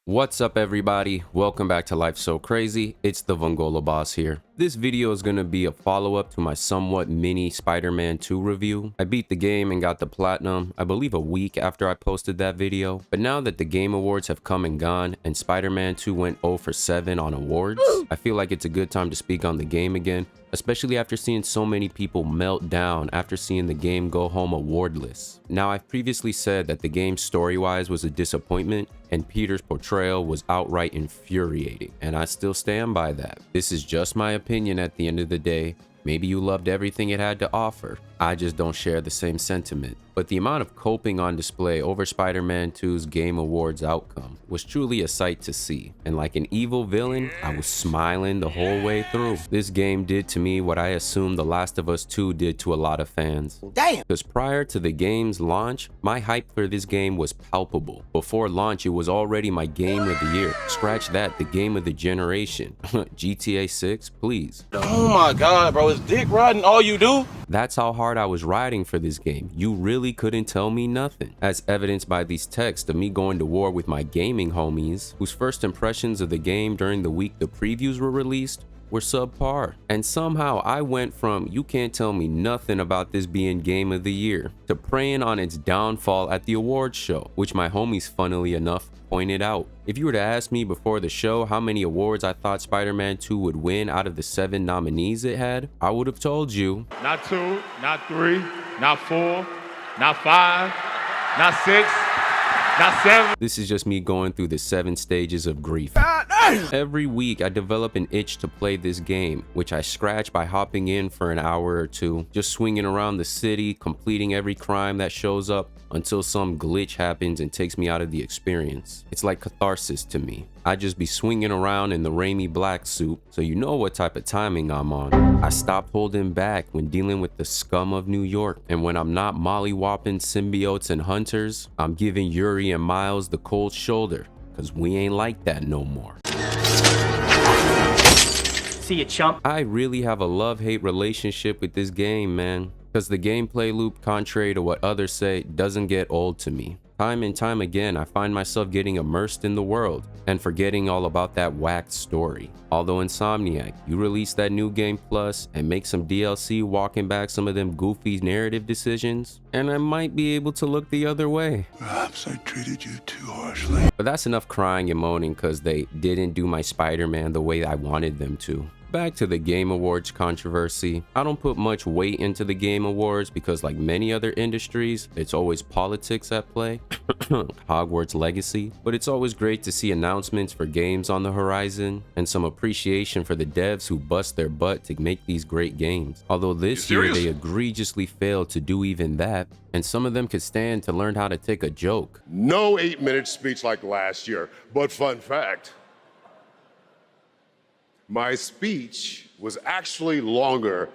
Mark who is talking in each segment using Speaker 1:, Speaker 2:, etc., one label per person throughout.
Speaker 1: What's up everybody, welcome back to Life So Crazy. It's the Vongola Boss here. This video is going to be a follow-up to my somewhat mini Spider-Man 2 review. I beat the game and got the platinum, I believe a week after I posted that video. But now that the Game Awards have come and gone and Spider-Man 2 went 0 for 7 on awards, I feel like it's a good time to speak on the game again, especially after seeing so many people melt down after seeing the game go home awardless. Now, I've previously said that the game story-wise was a disappointment and Peter's portrayal was outright infuriating, and I still stand by that. This is just my opinion at the end of the day. Maybe you loved everything it had to offer. I just don't share the same sentiment. But the amount of coping on display over Spider-Man 2's Game Awards outcome was truly a sight to see. And like an evil villain, I was smiling the whole way through. This game did to me what I assume The Last of Us 2 did to a lot of fans. Damn! Because prior to the game's launch, my hype for this game was palpable. Before launch, it was already my game of the year. Scratch that, the game of the generation. GTA 6, please.
Speaker 2: Oh my god, bro, is dick riding all you do?
Speaker 1: That's how hard I was riding for this game. You really couldn't tell me nothing. As evidenced by these texts of me going to war with my gaming homies, whose first impressions of the game during the week the previews were released were subpar. And somehow I went from you can't tell me nothing about this being game of the year to preying on its downfall at the awards show, which my homies funnily enough pointed out. If you were to ask me before the show how many awards I thought Spider-Man 2 would win out of the 7 nominees it had, I would have told you
Speaker 3: not 2, not 3, not 4, not 5, not 6, not 7.
Speaker 1: This is just me going through the 7 stages of grief. Every week I develop an itch to play this game, which I scratch by hopping in for an hour or two, just swinging around the city, completing every crime that shows up until some glitch happens and takes me out of the experience. It's like catharsis to me. I just be swinging around in the Raimi black suit, so you know what type of timing I'm on. I stopped holding back when dealing with the scum of New York, and when I'm not molly-whopping symbiotes and hunters, I'm giving Yuri and Miles the cold shoulder, cause we ain't like that no more.
Speaker 4: See you, chump.
Speaker 1: I really have a love-hate relationship with this game, man, because the gameplay loop, contrary to what others say, doesn't get old to me. Time and time again, I find myself getting immersed in the world and forgetting all about that whacked story. Although Insomniac, you release that new game plus and make some DLC walking back some of them goofy narrative decisions, and I might be able to look the other way.
Speaker 5: Perhaps I treated you too harshly.
Speaker 1: But that's enough crying and moaning because they didn't do my Spider-Man the way I wanted them to. Back to the Game Awards controversy. I don't put much weight into the Game Awards because like many other industries, it's always politics at play. Hogwarts Legacy. But it's always great to see announcements for games on the horizon and some appreciation for the devs who bust their butt to make these great games. Although this year they egregiously failed to do even that, and some of them could stand to learn how to take a joke.
Speaker 6: No 8-minute speech like last year, but fun fact, my speech was actually longer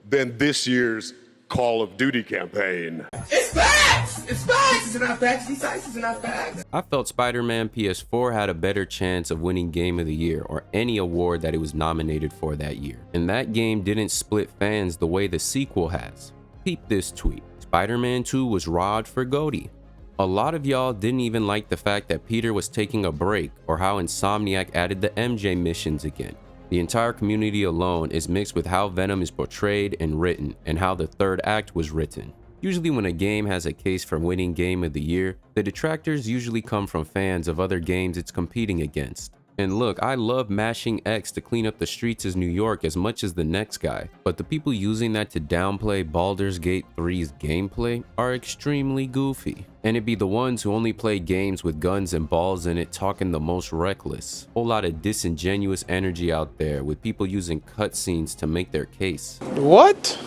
Speaker 6: than this year's Call of Duty campaign.
Speaker 7: It's facts! It's facts! It's not facts. These facts are not facts.
Speaker 1: I felt Spider-Man PS4 had a better chance of winning Game of the Year or any award that it was nominated for that year. And that game didn't split fans the way the sequel has. Peep this tweet. Spider-Man 2 was robbed for GOTY. A lot of y'all didn't even like the fact that Peter was taking a break or how Insomniac added the MJ missions again. The entire community alone is mixed with how Venom is portrayed and written and how the third act was written. Usually when a game has a case for winning Game of the Year, the detractors usually come from fans of other games it's competing against. And look, I love mashing X to clean up the streets as New York as much as the next guy, but the people using that to downplay Baldur's Gate 3's gameplay are extremely goofy. And it'd be the ones who only play games with guns and balls in it talking the most reckless. Whole lot of disingenuous energy out there with people using cutscenes to make their case.
Speaker 2: What?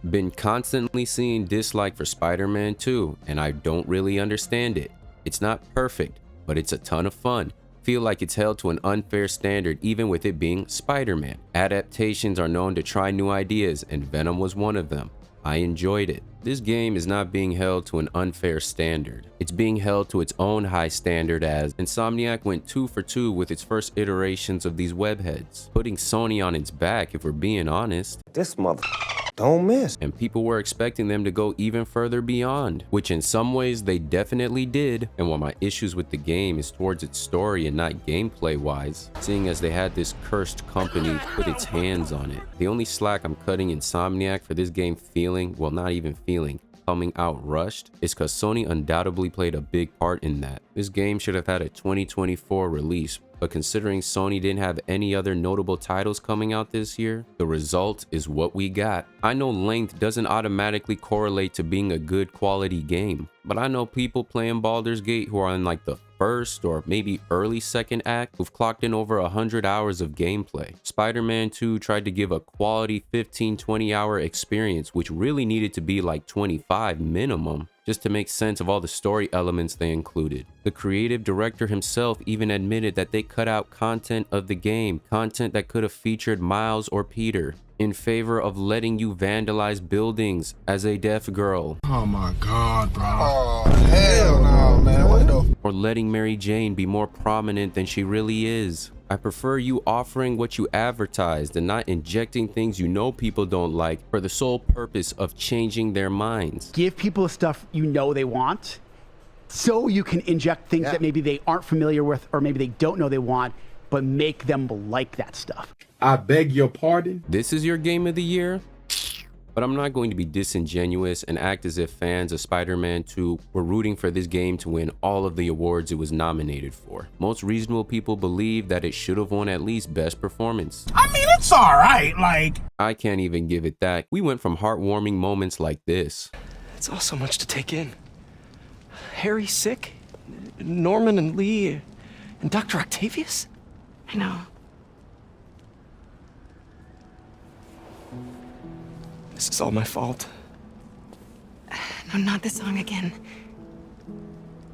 Speaker 1: Been constantly seeing dislike for Spider-Man 2, and I don't really understand it. It's not perfect, but it's a ton of fun. Feel like it's held to an unfair standard even with it being Spider-Man. Adaptations are known to try new ideas, and Venom was one of them. I enjoyed it. This game is not being held to an unfair standard. It's being held to its own high standard as Insomniac went 2 for 2 with its first iterations of these webheads, putting Sony on its back if we're being honest.
Speaker 8: This mother
Speaker 4: don't miss.
Speaker 1: And people were expecting them to go even further beyond, which in some ways they definitely did. And while my issues with the game is towards its story and not gameplay wise, seeing as they had this cursed company put its hands on it. The only slack I'm cutting Insomniac for this game feeling, well, not even feeling, coming out rushed, is because Sony undoubtedly played a big part in that. This game should have had a 2024 release, but considering Sony didn't have any other notable titles coming out this year, the result is what we got. I know length doesn't automatically correlate to being a good quality game, but I know people playing Baldur's Gate who are in like the first or maybe early second act who've clocked in over 100 hours of gameplay. Spider-Man 2 tried to give a quality 15-20 hour experience, which really needed to be like 25 minimum, just to make sense of all the story elements they included. The creative director himself even admitted that they cut out content of the game, content that could have featured Miles or Peter, in favor of letting you vandalize buildings as a deaf girl.
Speaker 7: Oh my God, bro. Oh, hell no, man. What the?
Speaker 1: Or letting Mary Jane be more prominent than she really is. I prefer you offering what you advertised and not injecting things you know people don't like for the sole purpose of changing their minds.
Speaker 8: Give people stuff you know they want, so you can inject things that maybe they aren't familiar with or maybe they don't know they want, but make them like that stuff.
Speaker 7: I beg your pardon?
Speaker 1: This is your game of the year? But I'm not going to be disingenuous and act as if fans of Spider-Man 2 were rooting for this game to win all of the awards it was nominated for. Most reasonable people believe that it should have won at least Best Performance.
Speaker 7: I mean, it's all right, like.
Speaker 1: I can't even give it that. We went from heartwarming moments like this.
Speaker 9: It's all so much to take in. Harry's sick, Norman and Lee, and Dr. Octavius?
Speaker 10: I know.
Speaker 9: This is all my fault.
Speaker 10: No, not this song again.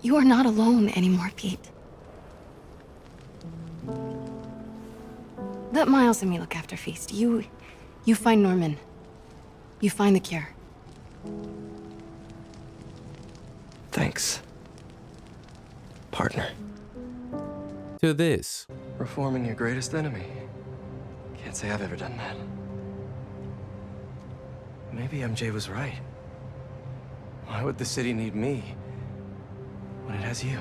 Speaker 10: You are not alone anymore, Pete. Let Miles and me look after Feast. You find Norman. You find the cure.
Speaker 9: Thanks, partner.
Speaker 1: To this.
Speaker 9: Reforming your greatest enemy. Can't say I've ever done that. Maybe MJ was right. Why would the city need me when it has you?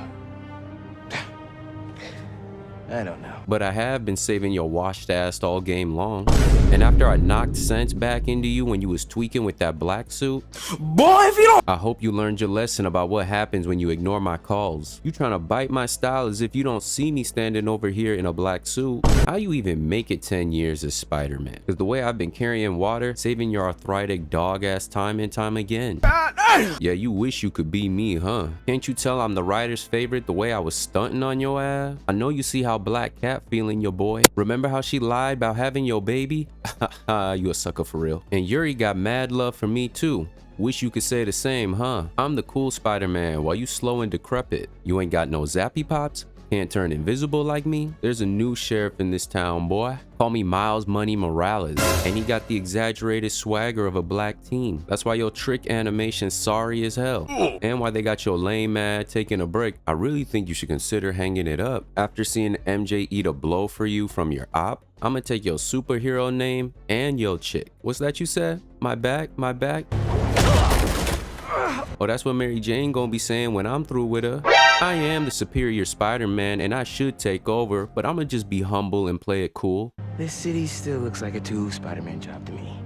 Speaker 9: I don't know.
Speaker 1: But I have been saving your washed ass all game long. And after I knocked sense back into you when you was tweaking with that black suit,
Speaker 7: Boy, if you don't.
Speaker 1: I hope you learned your lesson about what happens when you ignore my calls. You trying to bite my style as if you don't see me standing over here in a black suit. How you even make it 10 years as Spider-Man? Because the way I've been carrying water, saving your arthritic dog ass time and time again. Yeah, you wish you could be me, huh? Can't you tell I'm the writer's favorite the way I was stunting on your ass? I know you see how Black Cat feeling your boy. Remember how she lied about having your baby? You a sucker for real. And Yuri got mad love for me too. Wish you could say the same, huh? I'm the cool Spider-Man while you slow and decrepit. You ain't got no zappy pops? Can't turn invisible like me? There's a new sheriff in this town, boy. Call me Miles Money Morales. And he got the exaggerated swagger of a black teen. That's why your trick animation's sorry as hell. And why they got your lame mad taking a break. I really think you should consider hanging it up. After seeing MJ eat a blow for you from your op, I'ma take your superhero name and your chick. What's that you said? My back, my back? Oh, that's what Mary Jane gonna be saying when I'm through with her. I am the superior Spider-Man and I should take over, but I'ma just be humble and play it cool.
Speaker 9: This city still looks like a Spider-Man job to me.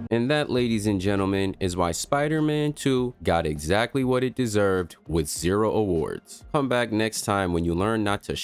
Speaker 1: And that, ladies and gentlemen, is why Spider-Man 2 got exactly what it deserved with 0 awards. Come back next time when you learn not to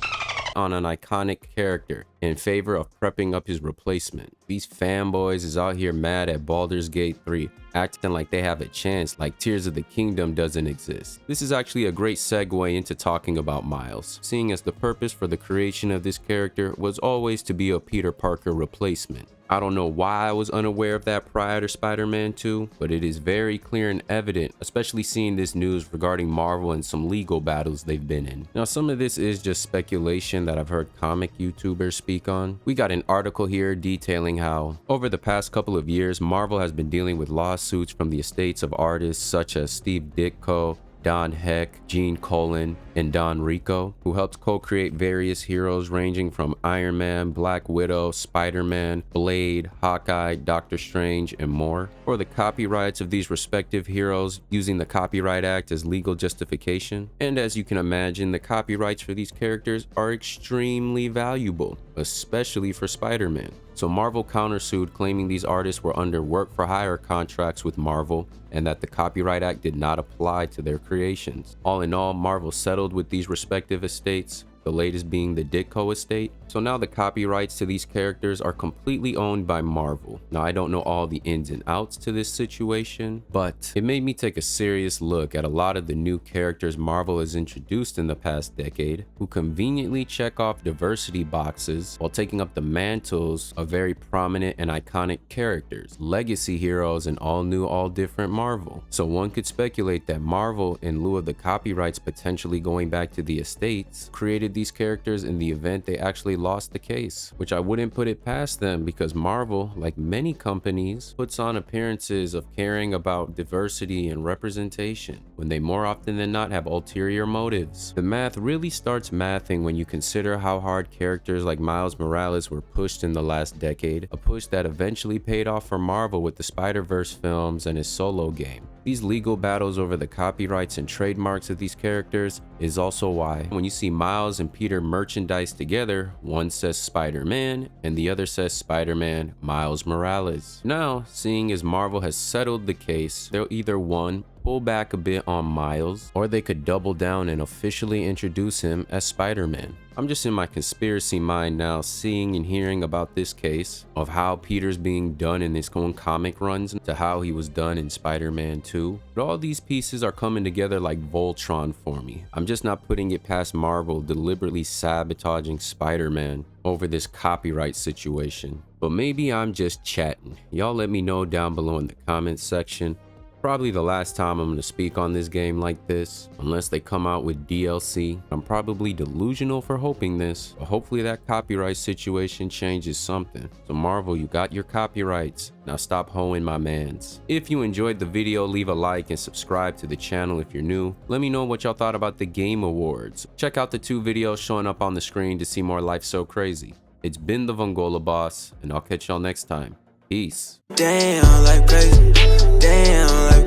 Speaker 1: on an iconic character in favor of prepping up his replacement. These fanboys is out here mad at Baldur's Gate 3, acting like they have a chance, like Tears of the Kingdom doesn't exist. This is actually a great segue into talking about Miles, seeing as the purpose for the creation of this character was always to be a Peter Parker replacement. I don't know why I was unaware of that prior to Spider-Man 2, but it is very clear and evident, especially seeing this news regarding Marvel and some legal battles they've been in. Now, some of this is just speculation that I've heard comic YouTubers speak on. We got an article here detailing how, over the past couple of years, Marvel has been dealing with lawsuits from the estates of artists such as Steve Ditko, Don Heck, Gene Colan, and Don Rico, who helped co-create various heroes ranging from Iron Man, Black Widow, Spider-Man, Blade, Hawkeye, Doctor Strange, and more, for the copyrights of these respective heroes using the Copyright Act as legal justification. And as you can imagine, the copyrights for these characters are extremely valuable, especially for Spider-Man. So Marvel countersued, claiming these artists were under work-for-hire contracts with Marvel and that the Copyright Act did not apply to their creations. All in all, Marvel settled with these respective estates, the latest being the Ditko estate. So now the copyrights to these characters are completely owned by Marvel. Now I don't know all the ins and outs to this situation, but it made me take a serious look at a lot of the new characters Marvel has introduced in the past decade, who conveniently check off diversity boxes while taking up the mantles of very prominent and iconic characters, legacy heroes, and all new, all different Marvel. So one could speculate that Marvel, in lieu of the copyrights potentially going back to the estates, created these characters in the event they actually lost the case, which I wouldn't put it past them, because Marvel, like many companies, puts on appearances of caring about diversity and representation when they more often than not have ulterior motives. The math really starts mathing when you consider how hard characters like Miles Morales were pushed in the last decade, a push that eventually paid off for Marvel with the Spider-Verse films and his solo game. These legal battles over the copyrights and trademarks of these characters is also why when you see Miles and Peter merchandise together, one says Spider-Man and the other says Spider-Man Miles Morales. Now, seeing as Marvel has settled the case, they'll either one, pull back a bit on Miles, or they could double down and officially introduce him as Spider-Man. I'm just in my conspiracy mind now, seeing and hearing about this case of how Peter's being done in his own comic runs to how he was done in Spider-Man 2. But all these pieces are coming together like Voltron for me. I'm just not putting it past Marvel deliberately sabotaging Spider-Man over this copyright situation. But maybe I'm just chatting. Y'all let me know down below in the comments section. Probably the last time I'm going to speak on this game like this, unless they come out with DLC. I'm probably delusional for hoping this, but hopefully that copyright situation changes something. So Marvel, you got your copyrights. Now stop hoeing my mans. If you enjoyed the video, leave a like and subscribe to the channel if you're new. Let me know what y'all thought about the Game Awards. Check out the 2 videos showing up on the screen to see more Life So Crazy. It's been the Vongola Boss, and I'll catch y'all next time. Peace.
Speaker 4: Damn, like crazy. Damn, like